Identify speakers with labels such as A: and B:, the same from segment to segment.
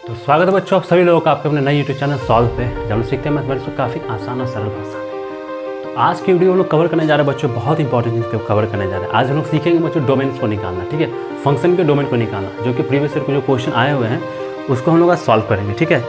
A: तो स्वागत है बच्चों आप सभी लोगों का आपके अपने नए यूट्यूब चैनल सॉल्व पे, जब हम सीखते हैं मैथमेटिक्स को काफ़ी आसान और सरल भाषा में। तो आज की वीडियो हम लोग कवर करने जा रहे हैं बच्चों, बहुत इंपॉर्टेंट चीज़ कवर करने जा रहे हैं। आज हम लोग सीखेंगे बच्चों डोमेन्स को निकालना, ठीक है, फंक्शन के डोमेन को निकालना, जो कि प्रीवियस ईयर को जो क्वेश्चन आए हुए हैं उसको हम लोग आज सॉल्व करेंगे, ठीक है।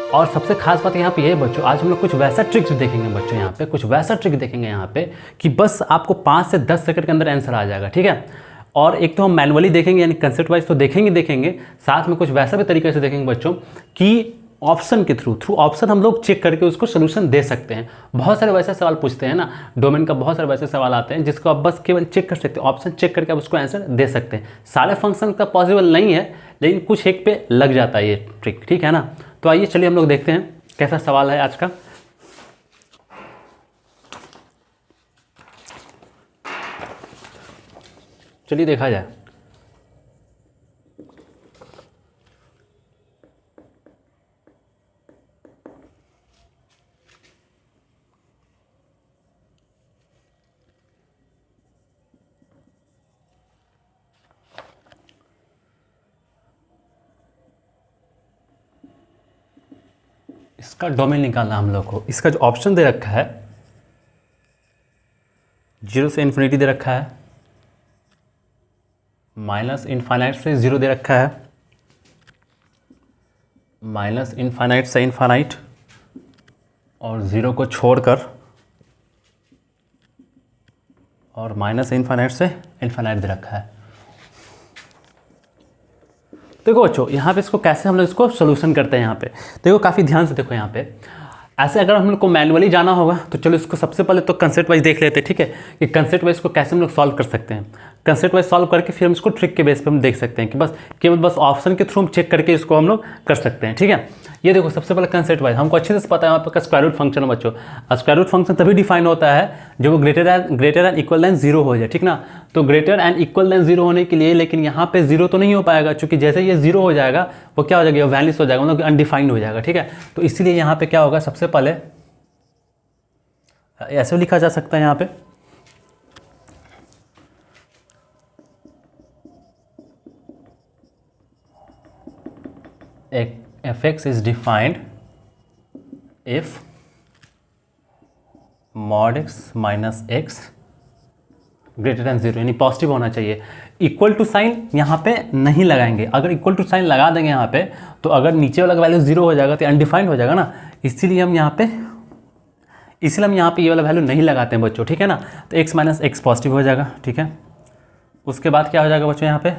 A: और सबसे खास बात यहाँ पे ये बच्चों, आज हम लोग कुछ वैसा ट्रिक्स देखेंगे बच्चों, यहाँ पे कुछ वैसा ट्रिक देखेंगे यहाँ पे कि बस आपको 5 से 10 सेकंड के अंदर आंसर आ जाएगा, ठीक है। और एक तो हम मैनुअली देखेंगे यानी कंसेप्ट वाइज तो देखेंगे, साथ में कुछ वैसा भी तरीके से देखेंगे बच्चों कि ऑप्शन के थ्रू ऑप्शन हम लोग चेक करके उसको सोल्यूशन दे सकते हैं। बहुत सारे वैसे सवाल पूछते हैं ना, डोमेन का बहुत सारे वैसे सवाल आते हैं जिसको आप बस केवल चेक कर सकते हैं, ऑप्शन चेक करके आप उसको आंसर दे सकते हैं। सारे फंक्शन का पॉसिबल नहीं है, लेकिन कुछ एक पे लग जाता है ये ट्रिक, ठीक है ना। तो आइए चलिए हम लोग देखते हैं कैसा सवाल है आज का। चलिए देखा जाए। इसका डोमेन निकालना हम लोग को। इसका जो ऑप्शन दे रखा है 0 से इन्फिनिटी दे रखा है, माइनस इनफाइनाइट से 0 दे रखा है, माइनस इनफाइनाइट से इनफाइनाइट और 0 को छोड़कर, और माइनस इनफाइनाइट से इनफाइनाइट दे रखा है। देखो बच्चों यहाँ पे इसको कैसे हम लोग इसको सोल्यूशन करते हैं। यहाँ पे देखो काफ़ी ध्यान से देखो। यहाँ पे ऐसे अगर हम लोग को मैनुअली जाना होगा तो चलो इसको सबसे पहले तो कंसेप्ट वाइज देख लेते हैं, ठीक है, कि कंसेप्ट वाइज को कैसे हम लोग सॉल्व कर सकते हैं। कंसेप्ट वाइज सॉल्व करके फिर हम इसको ट्रिक के बेस पे हम देख सकते हैं कि बस केवल बस ऑप्शन के थ्रू हम चेक करके इसको हम लोग कर सकते हैं, ठीक है। ये देखो सबसे पहले कंसेप्ट वाइज हमको अच्छे से पता है यहाँ पे स्क्वायर रूट फंक्शन है बच्चों। स्क्वायर रूट फंक्शन तभी डिफाइन होता है जब वो ग्रेटर एंड इक्वल देन 0 हो जाए, ठीक ना। तो ग्रेटर एंड इक्वल देन 0 होने के लिए, लेकिन यहाँ पे 0 तो नहीं हो पाएगा, क्योंकि जैसे ये 0 हो जाएगा वो क्या हो जाएगा, वैनिश हो जाएगा, मतलब अनडिफाइंड हो जाएगा, ठीक है। तो इसीलिए यहाँ पे क्या होगा, सबसे पहले ऐसे लिखा जा सकता है यहाँ पे fx is defined if mod x minus x greater than 0, यानी पॉजिटिव होना चाहिए। इक्वल टू साइन यहाँ पे नहीं लगाएंगे। अगर इक्वल टू साइन लगा देंगे यहाँ पे तो अगर नीचे वाला वैल्यू 0 हो जाएगा तो अनडिफाइंड हो जाएगा ना, इसलिए हम यहाँ पे ये वाला वैल्यू नहीं लगाते हैं बच्चों, ठीक है ना। तो x माइनस एक्स पॉजिटिव हो जाएगा, ठीक है। उसके बाद क्या हो जाएगा बच्चों यहाँ पे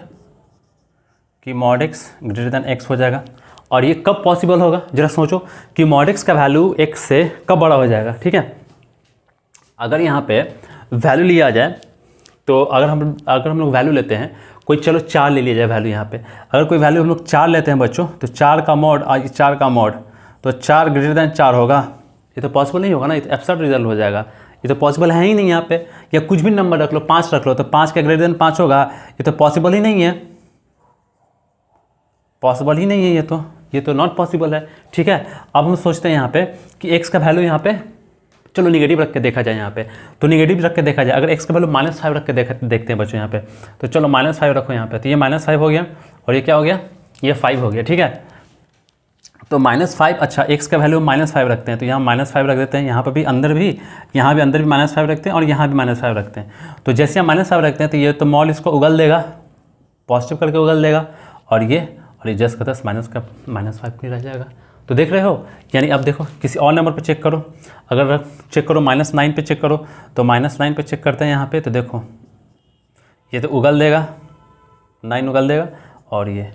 A: कि mod x greater than x हो जाएगा। और ये कब पॉसिबल होगा, जरा सोचो कि मॉड x का वैल्यू x से कब बड़ा हो जाएगा, ठीक है। अगर यहाँ पे वैल्यू लिया जाए तो अगर हम लोग वैल्यू लेते हैं कोई, चलो 4 ले लिया जाए वैल्यू यहाँ पे। अगर कोई वैल्यू हम लोग 4 लेते हैं बच्चों तो 4 का मॉड तो 4 ग्रेटर देन 4 होगा। ये तो पॉसिबल नहीं होगा ना, ये तो एब्सर्ड रिजल्ट हो जाएगा, ये तो पॉसिबल है ही नहीं यहाँ पे। या कुछ भी नंबर रख लो, 5 रख लो, तो 5 का ग्रेटर देन 5 होगा, ये तो पॉसिबल ही नहीं है, पॉसिबल ही नहीं है, ये तो नॉट पॉसिबल है, ठीक है। अब हम सोचते हैं यहाँ पे कि x का वैल्यू यहाँ पे चलो निगेटिव रख के देखा जाए यहाँ पे, तो निगेटिव रख के देखा जाए। अगर x का वैल्यू -5 रख के देखते हैं बच्चों यहाँ पे, तो चलो -5 रखो यहाँ पे, तो ये -5 हो गया और ये क्या हो गया, ये 5 हो गया, ठीक है। तो -5, अच्छा x का वैल्यू -5 रखते हैं, तो यहाँ -5 रख देते हैं, यहाँ पर भी अंदर भी, यहाँ भी अंदर भी -5 रखते हैं और यहाँ भी -5 रखते हैं। तो जैसे हम -5 रखते हैं तो ये तो मॉल इसको उगल देगा, पॉजिटिव करके उगल देगा, और ये जस्ट का 10 -5 नहीं रह जाएगा। तो देख रहे हो, यानी अब देखो किसी और नंबर पे चेक करो, अगर चेक करो -9 पे चेक करो, तो -9 पे चेक करते हैं यहाँ पे, तो देखो ये तो उगल देगा, 9 उगल देगा, और ये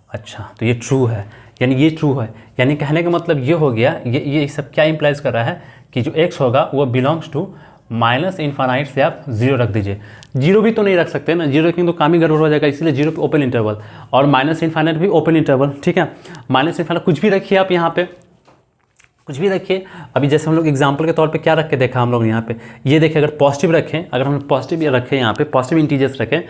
A: अच्छा तो ये ट्रू है, यानी ये ट्रू है। यानी कहने का मतलब ये हो गया, ये सब क्या इंप्लाइज कर रहा है कि जो x होगा वो बिलोंग्स टू माइनस इनफाइनाइट से आप 0 रख दीजिए। 0 भी तो नहीं रख सकते ना, 0 रखेंगे तो काम ही गड़बड़ हो जाएगा, इसलिए 0 पे ओपन इंटरवल, और माइनस इनफाइनाइट भी ओपन इंटरवल, ठीक है। माइनस इनफाइनाइट कुछ भी रखिए आप यहाँ पे, कुछ भी रखिए। अभी जैसे हम लोग एग्जांपल के तौर पे क्या रख के देखा हम लोग यहाँ पे, ये देखिए अगर पॉजिटिव रखें, अगर हम पॉजिटिव रखें यहाँ पे, पॉजिटिव इंटीजर्स रखें,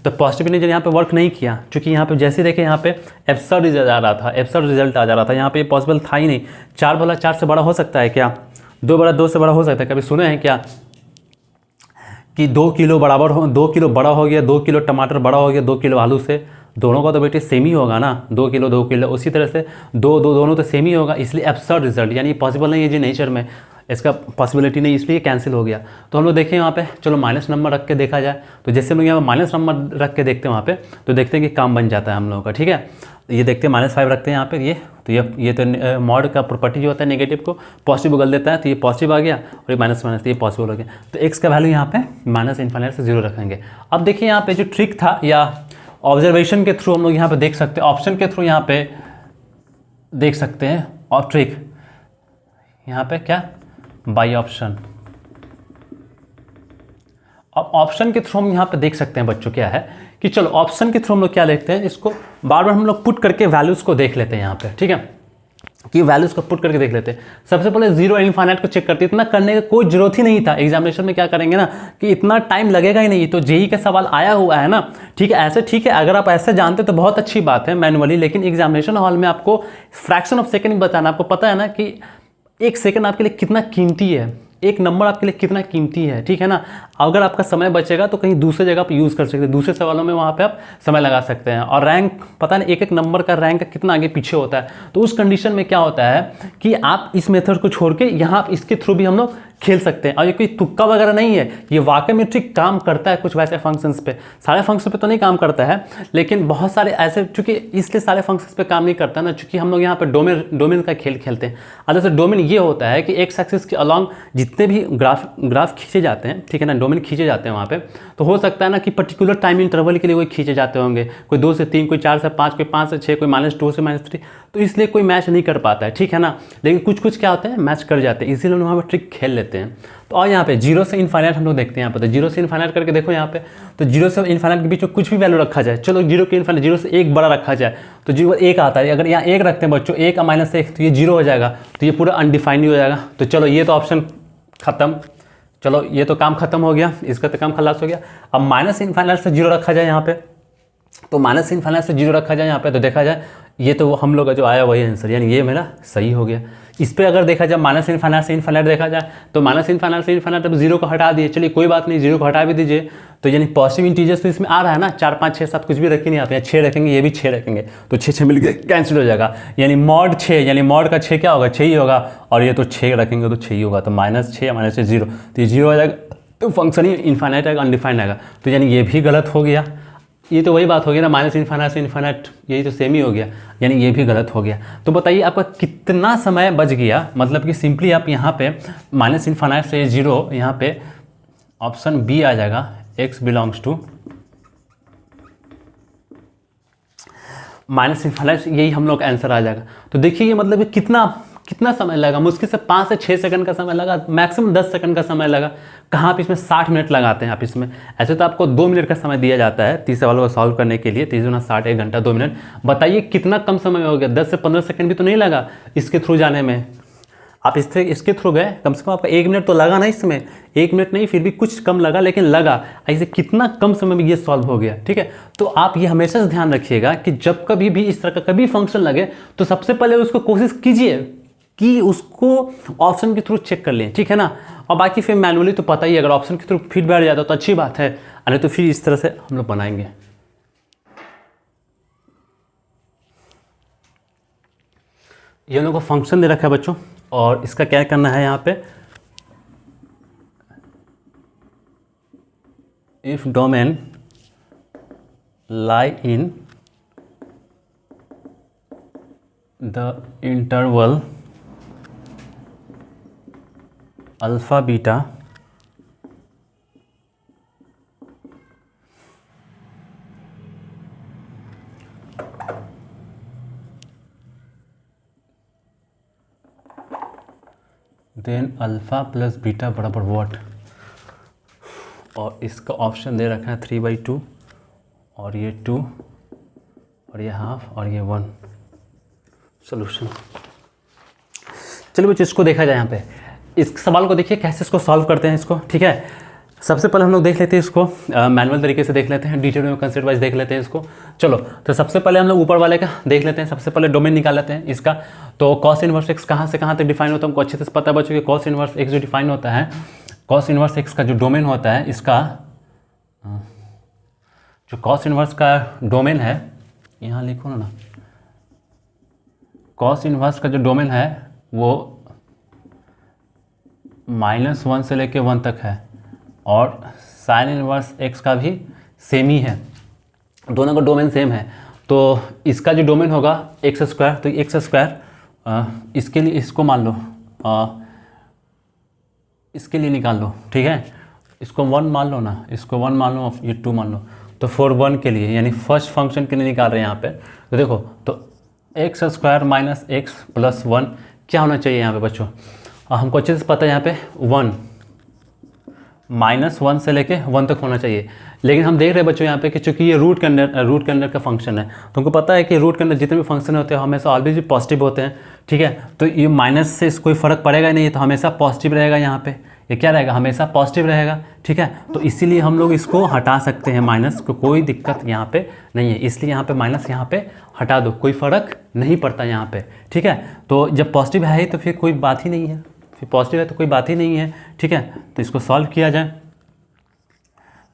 A: तो पॉजिटिव इंटीजर यहाँ पे वर्क नहीं किया, क्योंकि यहाँ पे जैसे देखें यहाँ पे एब्सर्ड रिजल्ट आ रहा था, एब्सर्ड रिजल्ट आ जा रहा था। यहाँ पे पॉसिबल था ही नहीं। 4 भला 4 से बड़ा हो सकता है क्या, 2 बड़ा 2 से बड़ा हो सकता है। कभी सुने हैं क्या कि 2 किलो बराबर हो, 2 किलो बड़ा हो गया, 2 किलो टमाटर बड़ा हो गया 2 किलो आलू से? दोनों का तो बेटे सेम ही होगा ना, 2 किलो 2 किलो, उसी तरह से दोनों तो सेम ही होगा, इसलिए एब्सर्ड रिजल्ट, यानी पॉसिबल नहीं है जी नेचर में, इसका पॉसिबिलिटी नहीं, इसलिए कैंसिल हो गया। तो हम लोग देखें यहाँ पे, चलो माइनस नंबर रख के देखा जाए, तो जैसे हम लोग यहाँ पर माइनस नंबर रख के देखते हैं वहाँ पे, तो देखते हैं कि काम बन जाता है हम लोगों का, ठीक है। ये देखते हैं -5 रखते हैं यहाँ पे, ये तो मॉड का प्रॉपर्टी जो होता है नेगेटिव को पॉजिटिव बदल देता है, तो ये पॉजिटिव आ गया और ये माइनस माइनस, तो ये पॉसिबल हो गया। तो एक्स का वैल्यू यहाँ पे -∞ से 0 रखेंगे। अब देखिए यहाँ पे जो ट्रिक था या ऑब्जर्वेशन के थ्रू हम लोग यहाँ पे देख सकते हैं, ऑप्शन के थ्रू यहाँ पे देख सकते हैं, और ट्रिक यहाँ पे क्या, बाई ऑप्शन। अब ऑप्शन के थ्रू हम यहाँ पे देख सकते हैं बच्चों क्या है कि चलो ऑप्शन के थ्रू हम लोग क्या देखते हैं, इसको बार बार हम लोग पुट करके वैल्यूज़ को देख लेते हैं यहाँ पे, ठीक है, कि वैल्यूज़ को पुट करके देख लेते हैं। सबसे पहले 0 इनफाइनाइट को चेक करते हैं, इतना करने का कोई जरूरत ही नहीं था। एग्जामिनेशन में क्या करेंगे ना कि इतना टाइम लगेगा ही नहीं, तो जेई का सवाल आया हुआ है ना, ठीक है, ऐसे ठीक है, अगर आप ऐसे जानते तो बहुत अच्छी बात है मैनुअली, लेकिन एग्जामिनेशन हॉल में आपको फ्रैक्शन ऑफ सेकेंड बताना, आपको पता है ना कि 1 सेकेंड आपके लिए कितना कीमती है, 1 नंबर आपके लिए कितना कीमती है, ठीक है ना। अगर आपका समय बचेगा तो कहीं दूसरे जगह आप यूज़ कर सकते हैं, दूसरे सवालों में वहाँ पे आप समय लगा सकते हैं। और रैंक पता नहीं एक नंबर का रैंक कितना आगे पीछे होता है, तो उस कंडीशन में क्या होता है कि आप इस मेथड को छोड़ के यहाँ इसके थ्रू भी हम लोग खेल सकते हैं। और ये कोई तुक्का वगैरह नहीं है, ये वाकई में ट्रिक काम करता है कुछ वैसे फंक्शंस पे, सारे फंक्शन पे तो नहीं काम करता है, लेकिन बहुत सारे ऐसे, चूंकि इसलिए सारे फंक्शंस पे काम नहीं करता ना, चूंकि हम लोग यहाँ पे डोमेन का खेल खेलते हैं। अदर से डोमेन ये होता है कि एक्स एक्सिस के अलॉन्ग जितने भी ग्राफ खींचे जाते हैं, ठीक है ना, डोमेन खींचे जाते हैं वहाँ पे, तो हो सकता है ना कि पर्टिकुलर टाइम इंटरवल के लिए कोई खींचे जाते होंगे, कोई 2 से 3, कोई 4 से 5, कोई 5 से 6, कोई -2 से -3, तो इसलिए कोई मैच नहीं कर पाता है, ठीक है ना। लेकिन कुछ क्या होते हैं मैच कर जाते हैं, इसीलिए हम वहाँ पर ट्रिक खेल लेते हैं। तो और यहाँ पे 0 से इनफाइनाइट हम लोग देखते हैं यहाँ पे, तो 0 से इनफाइनाइट करके देखो यहाँ पे, तो 0 से इनफाइनाइट के बीच में कुछ भी वैल्यू रखा जाए, चलो 0 के इनफाइनाइट 0 से 1 बड़ा रखा जाए तो 0 1 आता है, अगर यहाँ 1 रखते हैं बच्चों, 1 - 1 तो ये 0 हो जाएगा, तो ये पूरा अनडिफाइंड हो जाएगा। तो चलो ये तो ऑप्शन खत्म, चलो ये तो काम खत्म हो गया, इसका तो काम खलास हो गया। अब -∞ से 0 रखा जाए यहाँ पे, तो -∞ से 0 रखा जाए यहाँ पे, तो देखा जाए ये तो हम लोग का जो आया वही आंसर, यानी ये मेरा सही हो गया। इस पे अगर देखा जाए -∞ से इनफाइनाइट देखा जाए, तो -∞ से इनफाइनाइट अब 0 को हटा दिए, चलिए कोई बात नहीं, 0 को हटा भी दीजिए, तो यानी पॉजिटिव इंटीजर्स तो इसमें आ रहा है ना, 4 5 6 7 कुछ भी रख के नहीं आते हैं, 6 रखेंगे, ये भी 6 रखेंगे, तो 6 मिल गए, कैंसिल हो जाएगा, यानी मॉड 6, यानी मॉड का 6 क्या होगा, 6 ही होगा, और ये तो 6 रखेंगे तो 6 ही होगा, तो -6 या -6 0, तो ये 0 हो जाएगा, तो फंक्शन ही इनफाइनाइट आएगा, अनडिफाइंड आएगा, तो यानी ये भी गलत हो गया। ये तो वही बात हो गई ना, -∞ से इनफाइनाइट, यही तो सेम ही हो गया, यानी ये भी गलत हो गया। तो बताइए आपका कितना समय बच गया, मतलब कि सिंपली आप यहाँ पे -∞ से 0, यहाँ पे ऑप्शन बी आ जाएगा, x बिलोंग्स टू -∞, यही हम लोग का आंसर आ जाएगा। तो देखिए ये मतलब कितना समय लगा, मुश्किल से 5 से 6 सेकंड का समय लगा, मैक्सिमम 10 सेकंड का समय लगा। कहाँ आप इसमें 60 मिनट लगाते हैं आप इसमें, ऐसे तो आपको 2 मिनट का समय दिया जाता है 30 सवालों को सॉल्व करने के लिए, 30 गुना 60 1 घंटा 2 मिनट। बताइए कितना कम समय हो गया, 10 से 15 सेकंड भी तो नहीं लगा इसके थ्रू जाने में। आप इसके थ्रू गए, कम से कम आपका 1 मिनट तो लगा ना इसमें, 1 मिनट नहीं फिर भी कुछ कम लगा, लेकिन लगा। ऐसे कितना कम समय में ये सॉल्व हो गया, ठीक है। तो आप ये हमेशा से ध्यान रखिएगा कि जब कभी भी इस तरह का कभी फंक्शन लगे तो सबसे पहले उसको कोशिश कीजिए कि उसको ऑप्शन के थ्रू चेक कर लें, ठीक है ना। और बाकी फिर मैनुअली तो पता ही, अगर ऑप्शन के थ्रू फिट बैठ जाता तो अच्छी बात है, अरे तो फिर इस तरह से हम लोग बनाएंगे। ये हम लोग को फंक्शन दे रखा है बच्चों, और इसका क्या करना है यहाँ पे, if domain lie in the interval alpha beta then alpha plus beta बराबर व्हाट, और इसका ऑप्शन दे रखा है 3/2, और ये 2, और ये हाफ, और ये 1 सोल्यूशन। चलिए बच्चों इसको देखा जाए, यहाँ पे इस सवाल को देखिए कैसे इसको सॉल्व करते हैं इसको, ठीक है। सबसे पहले हम लोग देख लेते हैं इसको, मैनुअल तरीके से देख लेते हैं, डिटेल में कंसेप्ट वाइज देख लेते हैं इसको। चलो तो सबसे पहले हम लोग ऊपर वाले का देख लेते हैं, सबसे पहले डोमेन निकाल लेते हैं इसका। तो कॉस इनवर्स एक्स कहाँ से कहाँ तक डिफाइन होता है हमको अच्छे से पता है बच्चों कि कॉस इनवर्स एक्स जो डिफाइन होता है, कॉस इनवर्स एक्स का जो डोमेन होता है, इसका जो कॉस इनवर्स का डोमेन है यहाँ लिखो ना, कॉस इन्वर्स का जो डोमेन है वो -1 से लेके 1 तक है, और साइन इन्वर्स एक्स का भी सेम ही है, दोनों का डोमेन सेम है। तो इसका जो डोमेन होगा एक्स स्क्वायर, तो एक्स स्क्वायर इसके लिए इसको मान लो, इसके लिए निकाल लो, ठीक है। इसको 1 मान लो ना, इसको 1 मान लो, ये 2 मान लो। तो फॉर 1 के लिए यानी फर्स्ट फंक्शन के लिए निकाल रहे हैं यहाँ पे। तो देखो, तो x square minus x plus 1 क्या होना चाहिए यहाँ पे बच्चों? हमको अच्छे से पता है यहाँ पे 1 -1 से लेके 1 तक होना चाहिए। लेकिन हम देख रहे हैं बच्चों यहाँ पे कि चूंकि ये रूट के अंदर का फंक्शन है, तो हमको पता है कि रूट के अंदर जितने भी फंक्शन होते हैं हमेशा ऑलवेज भी पॉजिटिव होते हैं, ठीक है। तो ये माइनस से कोई फ़र्क पड़ेगा नहीं, तो हमेशा पॉजिटिव रहेगा यहाँ पे, ये क्या रहेगा, हमेशा पॉजिटिव रहेगा, ठीक है। तो इसीलिए हम लोग इसको हटा सकते हैं माइनस को, कोई दिक्कत यहाँ पे नहीं है। इसलिए यहाँ पे माइनस यहाँ पे हटा दो, कोई फ़र्क नहीं पड़ता यहाँ पे, ठीक है। तो जब पॉजिटिव है तो फिर कोई बात ही नहीं है, फिर पॉजिटिव है तो कोई बात ही नहीं है, ठीक है। तो इसको सॉल्व किया जाए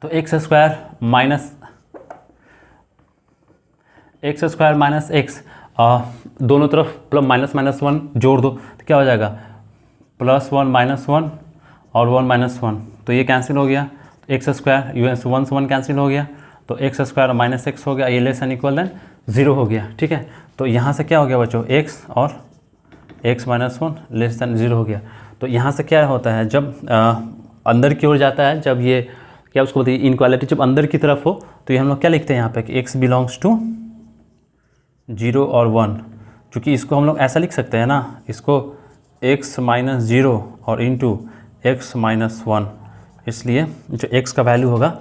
A: तो एक्स स्क्वायर माइनस एक्स, दोनों तरफ प्लस -1 जोड़ दो तो क्या हो जाएगा, +1 -1 और 1 -1, तो ये कैंसिल हो गया। एक्स स्क्वायर यू एस 1 से 1 कैंसिल हो गया, तो एक्स स्क्वायर माइनस एक्स हो गया, ये लेस एन इक्वल देन 0 हो गया, ठीक है। तो यहाँ से क्या हो गया बच्चों, एक्स और x - 1 लेस दैन 0 हो गया। तो यहाँ से क्या होता है, जब अंदर की ओर जाता है, जब ये क्या उसको बोलते हैं इनक्वालिटी, जब अंदर की तरफ हो, तो ये हम लोग क्या लिखते हैं यहाँ पे कि x बिलोंग्स टू 0 और 1। चूँकि इसको हम लोग ऐसा लिख सकते हैं ना, इसको x - 0 और इंटू x - 1, इसलिए जो x का वैल्यू होगा,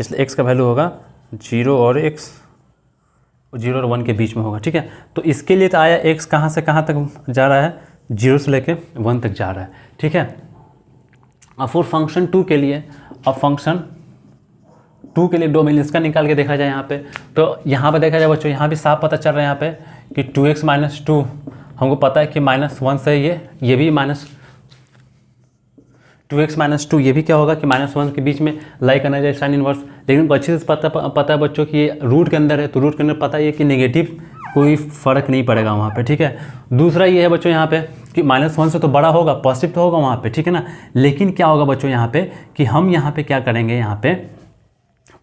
A: इसलिए x का वैल्यू होगा 0 और 1 के बीच में होगा, ठीक है। तो इसके लिए तो आया x कहाँ से कहाँ तक जा रहा है, 0 से लेके 1 तक जा रहा है, ठीक है। अब फॉर फंक्शन 2 के लिए, अब फंक्शन 2 के लिए डोमेन इसका निकाल के देखा जाए यहाँ पे, तो यहाँ पे देखा जाए बच्चों, यहाँ भी साफ पता चल रहा है यहाँ पे कि 2x - 2, हमको पता है कि -1 से ये भी -2x - 2 ये भी क्या होगा कि -1 के बीच में लाई करना चाहिए साइन इनवर्स। लेकिन अच्छे से पता है बच्चों कि ये रूट के अंदर है, तो रूट के अंदर पता है कि नेगेटिव कोई फ़र्क नहीं पड़ेगा वहाँ पे, ठीक है। दूसरा ये है बच्चों यहाँ पे कि -1 से तो बड़ा होगा, पॉजिटिव तो होगा वहाँ पे, ठीक है ना। लेकिन क्या होगा बच्चों यहाँ पे कि हम यहाँ पे क्या करेंगे, यहाँ पे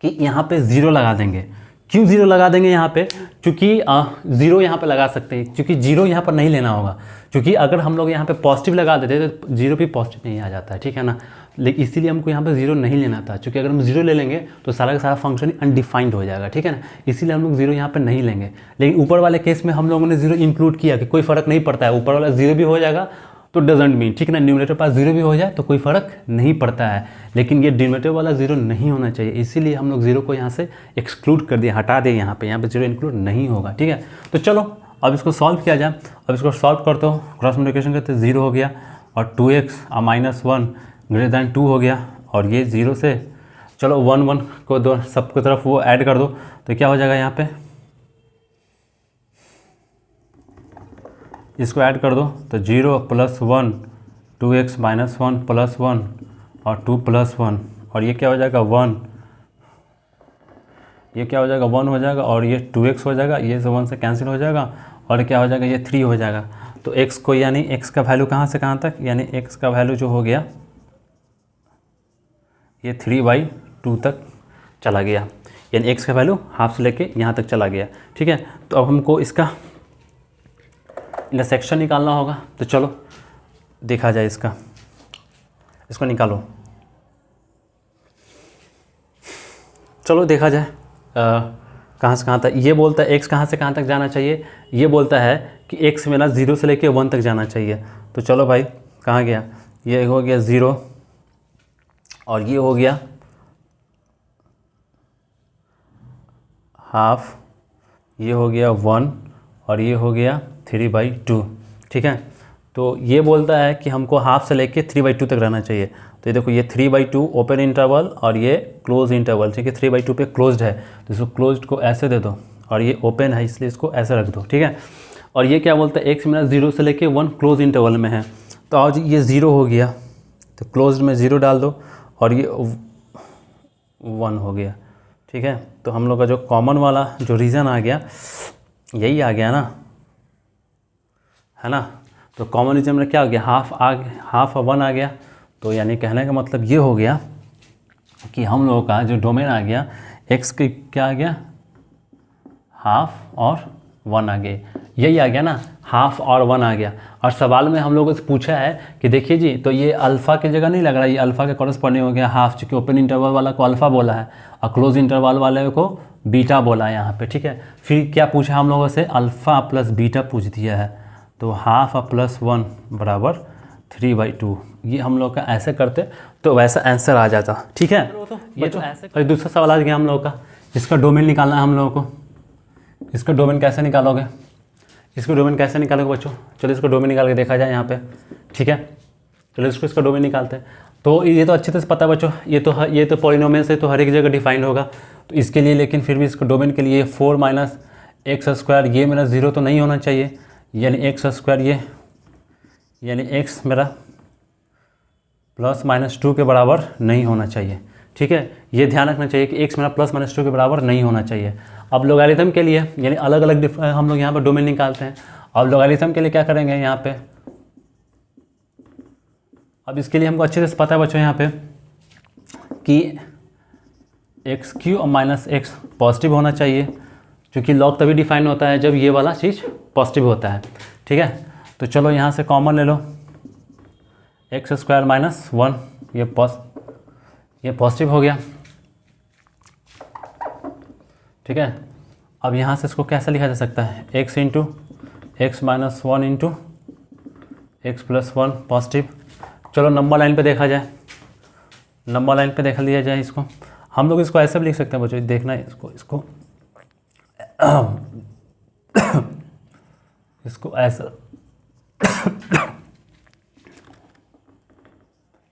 A: कि यहाँ पे 0 लगा देंगे। क्यों 0 लगा देंगे यहाँ पे, क्योंकि 0 यहाँ पे लगा सकते हैं, क्योंकि 0 यहाँ पर नहीं लेना होगा। क्योंकि अगर हम लोग यहाँ पे पॉजिटिव लगा देते तो 0 भी पॉजिटिव नहीं आ जाता है, ठीक है ना। लेकिन इसीलिए हमको यहाँ पे 0 नहीं लेना था, क्योंकि अगर हम 0 ले लेंगे तो सारा का सारा फंक्शन अनडिफाइंड हो जाएगा, ठीक है ना। इसीलिए हम लोग 0 यहाँ पे नहीं लेंगे। लेकिन ऊपर वाले केस में हम लोगों ने 0 इंक्लूड किया कि कोई फ़र्क नहीं पड़ता है, ऊपर वाला 0 भी हो जाएगा तो डजेंट मीन, ठीक है ना। न्यूमरेटर पास 0 भी हो जाए तो कोई फ़र्क नहीं पड़ता है, लेकिन ये डिनोमिनेटर वाला 0 नहीं होना चाहिए। इसीलिए हम लोग 0 को यहाँ से एक्सक्लूड कर दिया, हटा दें यहाँ पे 0 इंक्लूड नहीं होगा, ठीक है। तो चलो अब इसको सॉल्व किया जाए। अब इसको सॉल्व करते हो, क्रॉस मल्टीप्लिकेशन करते 0 हो गया और 2x - 1 ग्रेटर दैन 2 हो गया, और ये 0 से चलो 1 को दो सबकी तरफ वो ऐड कर दो, तो क्या हो जाएगा यहाँ पे, इसको ऐड कर दो तो 0 + 1 2x - 1 + 1 और 2 + 1, और ये क्या हो जाएगा 1, ये क्या हो जाएगा 1 हो जाएगा, और ये 2x हो जाएगा, ये 1 से कैंसिल हो जाएगा, और क्या हो जाएगा ये 3 हो जाएगा। तो x को यानी x का वैल्यू कहाँ से कहाँ तक, यानी x का वैल्यू जो हो गया ये 3/2 तक चला गया, यानी x का वैल्यू हाफ से लेके यहाँ तक चला गया, ठीक है। तो अब हमको इसका इंटरसेक्शन निकालना होगा, तो चलो देखा जाए इसको निकालो, चलो देखा जाए कहाँ से कहाँ तक। ये बोलता है x कहाँ से कहाँ तक जाना चाहिए, ये बोलता है कि x मेरा 0 से लेके 1 तक जाना चाहिए। तो चलो भाई कहाँ गया, ये हो गया 0 और ये हो गया हाफ, ये हो गया 1 और ये हो गया 3/2, ठीक है। तो ये बोलता है कि हमको हाफ से लेके 3/2 तक रहना चाहिए। तो ये देखो ये 3/2 ओपन इंटरवल और ये क्लोज इंटरवल, ठीक है। 3/2 पे क्लोज्ड है तो इसको क्लोज्ड को ऐसे दे दो, और ये ओपन है इसलिए इसको ऐसे रख दो, ठीक है। और ये क्या बोलता है x मेरा 0 से लेके 1 क्लोज इंटरवल में है, तो आज ये 0 हो गया तो क्लोज्ड में 0 डाल दो, और ये 1 हो गया, ठीक है। तो हम लोग का जो कॉमन वाला जो रीज़न आ गया यही आ गया ना, है ना। तो कॉमन रीजन में क्या हो गया, हाफ और 1 आ गया। तो यानी कहने का मतलब ये हो गया कि हम लोगों का जो डोमेन आ गया एक्स की क्या आ गया, हाफ और 1 आ गए, यही आ गया ना, हाफ और 1 आ गया। और सवाल में हम लोगों से पूछा है कि देखिए जी, तो ये अल्फ़ा की जगह नहीं लग रहा, ये अल्फ़ा के कॉरस्पॉन्डिंग हो गया हाफ, चूँकि ओपन इंटरवल वाला को अल्फ़ा बोला है और क्लोज इंटरवल वाले को बीटा बोला है यहाँ पे, ठीक है। फिर क्या पूछा हम लोगों से, अल्फ़ा प्लस बीटा पूछ दिया है। तो हाफ प्लस 1 बराबर 3/2, ये हम लोग का ऐसे करते तो वैसा आंसर आ जाता, ठीक है। ये तो ऐसे। दूसरा सवाल आ गया हम लोगों का, इसका डोमेन निकालना है हम लोगों को। इसका डोमेन कैसे निकालोगे, इसको डोमेन कैसे निकालोगे बच्चों, चलो इसको डोमेन निकाल के देखा जाए यहाँ पे, ठीक है। चलो इसका डोमेन निकालते हैं। तो ये तो अच्छे से पता है बच्चों, ये तो पॉलिनोमियल से तो हर एक जगह डिफाइंड होगा। तो इसके लिए लेकिन फिर भी इसको डोमेन के लिए 4 माइनस एक्स स्क्वायर, ये मेरा 0 तो नहीं होना चाहिए, यानी एक्स स्क्वायर ये, यानी एक्स मेरा प्लस माइनस 2 के बराबर नहीं होना चाहिए, ठीक है। ये ध्यान रखना चाहिए कि एक्स मेरा प्लस माइनस 2 के बराबर नहीं होना चाहिए। अब लोगारिथम के लिए यानी अलग अलग हम लोग यहाँ पर डोमेन निकालते हैं। अब लोगारिथम के लिए क्या करेंगे यहाँ पे, अब इसके लिए हमको अच्छे से पता है बच्चों यहाँ पे कि एक्स क्यू और माइनस एक्स पॉजिटिव होना चाहिए, क्योंकि लॉग तभी डिफाइन होता है जब ये वाला चीज़ पॉजिटिव होता है, ठीक है। तो चलो यहाँ से कॉमन ले लो, एक्स स्क्वायर माइनस 1 ये पॉजिटिव हो गया, ठीक है। अब यहाँ से इसको कैसे लिखा जा सकता है, x into x minus 1 into x plus 1 positive. चलो नंबर लाइन पे देखा जाए, नंबर लाइन पे देख लिया जाए इसको। हम लोग इसको ऐसे भी लिख सकते हैं बच्चों, देखना है इसको इसको ऐसा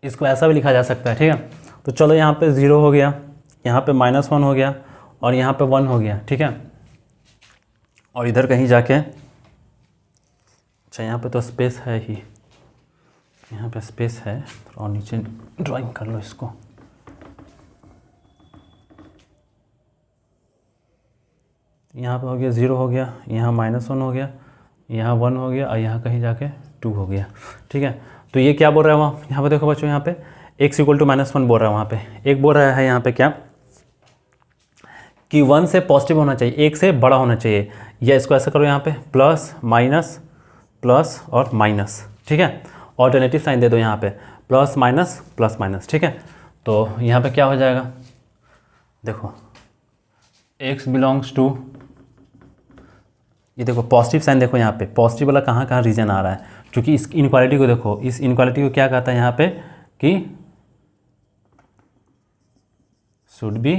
A: इसको ऐसा भी लिखा जा सकता है, ठीक है। तो चलो यहाँ पे 0 हो गया, यहाँ पे -1 हो गया और यहाँ पे 1 हो गया, ठीक है। और इधर कहीं जाके, अच्छा यहाँ पे तो स्पेस है ही, यहाँ पे स्पेस है और नीचे ड्राइंग कर लो इसको। यहाँ पे हो गया 0 हो गया, यहाँ -1 हो गया, यहाँ 1 हो गया और यहाँ कहीं जाके 2 हो गया, ठीक है। तो ये क्या बोल रहा है वहाँ, यहाँ पे देखो बच्चों, यहाँ पे x = -1 बोल रहा है, वहाँ पे एक बोल रहा है यहाँ पे क्या कि 1 से पॉजिटिव होना चाहिए, 1 से बड़ा होना चाहिए, या इसको ऐसा करो यहाँ पे प्लस माइनस प्लस और माइनस, ठीक है। ऑल्टरनेटिव साइन दे दो यहाँ पे, प्लस माइनस, ठीक है। तो यहाँ पे क्या हो जाएगा, देखो x बिलोंग्स टू, ये देखो पॉजिटिव साइन, देखो यहाँ पे पॉजिटिव वाला कहाँ रीजन आ रहा है, क्योंकि इस इनक्वालिटी को देखो, इस इनक्वालिटी को क्या कहता है यहाँ पे कि शुड बी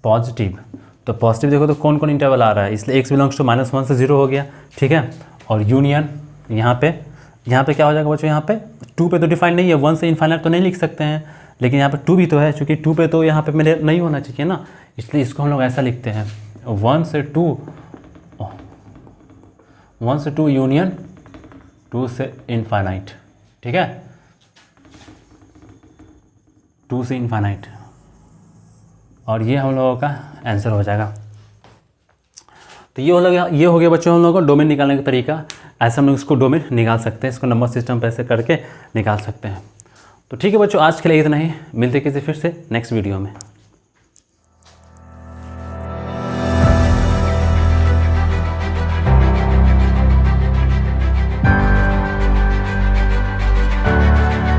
A: पॉजिटिव। तो पॉजिटिव देखो तो कौन कौन इंटरवल आ रहा है, इसलिए x बिलोंग्स टू -1 से 0 हो गया, ठीक है। और यूनियन यहाँ पे क्या हो जाएगा बच्चों, यहाँ पे 2 पे तो डिफाइन नहीं है, 1 से इनफाइनाइट तो नहीं लिख सकते हैं, लेकिन यहाँ पे 2 भी तो है, क्योंकि 2 पे तो यहाँ पे मेरे नहीं होना चाहिए ना, इसलिए इसको हम लोग ऐसा लिखते हैं 1 से 2 यूनियन 2 से इनफाइनाइट, ठीक है, 2 से इनफाइनाइट। और ये हम लोगों का आंसर हो जाएगा। तो ये हो गया बच्चों हम लोगों को डोमेन निकालने का तरीका। ऐसे हम लोग इसको डोमेन निकाल सकते हैं, इसको नंबर सिस्टम पे ऐसे करके निकाल सकते हैं। तो ठीक है बच्चों, आज के लिए इतना ही, मिलते किसी फिर से नेक्स्ट वीडियो में।